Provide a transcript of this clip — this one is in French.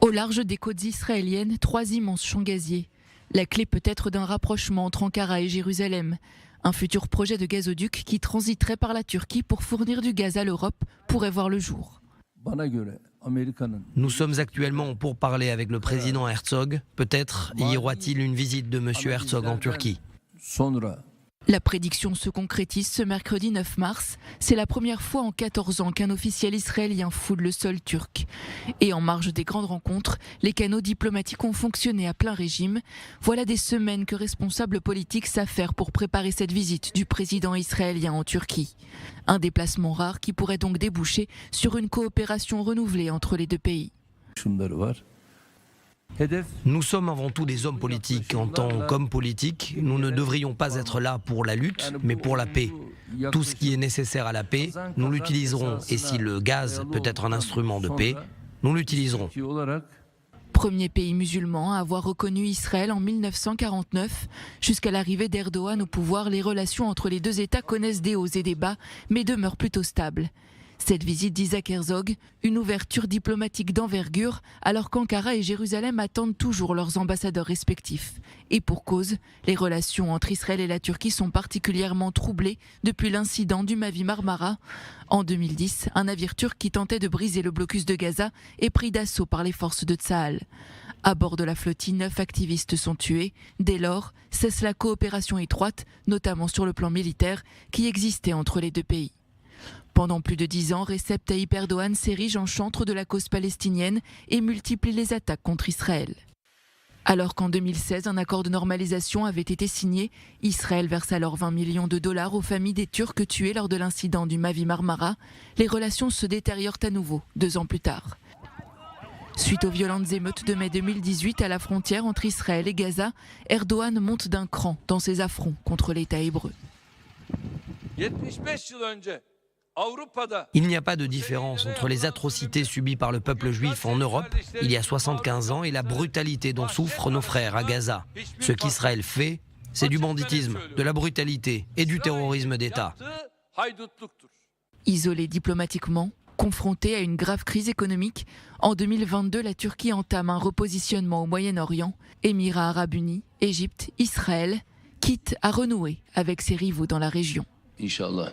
Au large des côtes israéliennes, 3 immenses champs gaziers. La clé peut être d'un rapprochement entre Ankara et Jérusalem. Un futur projet de gazoduc qui transiterait par la Turquie pour fournir du gaz à l'Europe pourrait voir le jour. Nous sommes actuellement en pourparlers avec le président Herzog. Peut-être y aura-t-il une visite de M. Herzog en Turquie. La prédiction se concrétise ce mercredi 9 mars. C'est la première fois en 14 ans qu'un officiel israélien foule le sol turc. Et en marge des grandes rencontres, les canaux diplomatiques ont fonctionné à plein régime. Voilà des semaines que responsables politiques s'affairent pour préparer cette visite du président israélien en Turquie. Un déplacement rare qui pourrait donc déboucher sur une coopération renouvelée entre les deux pays. Nous sommes avant tout des hommes politiques. En tant qu'hommes politiques, nous ne devrions pas être là pour la lutte, mais pour la paix. Tout ce qui est nécessaire à la paix, nous l'utiliserons. Et si le gaz peut être un instrument de paix, nous l'utiliserons. Premier pays musulman à avoir reconnu Israël en 1949. Jusqu'à l'arrivée d'Erdogan au pouvoir, les relations entre les deux États connaissent des hauts et des bas, mais demeurent plutôt stables. Cette visite d'Isaac Herzog, une ouverture diplomatique d'envergure, alors qu'Ankara et Jérusalem attendent toujours leurs ambassadeurs respectifs. Et pour cause, les relations entre Israël et la Turquie sont particulièrement troublées depuis l'incident du Mavi Marmara. En 2010, un navire turc qui tentait de briser le blocus de Gaza est pris d'assaut par les forces de Tsahal. À bord de la flottille, 9 activistes sont tués. Dès lors, cesse la coopération étroite, notamment sur le plan militaire, qui existait entre les deux pays. Pendant plus de 10 ans, Recep Tayyip Erdogan s'érige en chantre de la cause palestinienne et multiplie les attaques contre Israël. Alors qu'en 2016, un accord de normalisation avait été signé, Israël verse alors 20 millions de dollars aux familles des Turcs tués lors de l'incident du Mavi Marmara. Les relations se détériorent à nouveau 2 ans plus tard. Suite aux violentes émeutes de mai 2018 à la frontière entre Israël et Gaza, Erdogan monte d'un cran dans ses affronts contre l'État hébreu. Il n'y a pas de différence entre les atrocités subies par le peuple juif en Europe il y a 75 ans et la brutalité dont souffrent nos frères à Gaza. Ce qu'Israël fait, c'est du banditisme, de la brutalité et du terrorisme d'État. Isolé diplomatiquement, confronté à une grave crise économique, en 2022, la Turquie entame un repositionnement au Moyen-Orient. Émirats arabes unis, Égypte, Israël, quitte à renouer avec ses rivaux dans la région. Inch'Allah.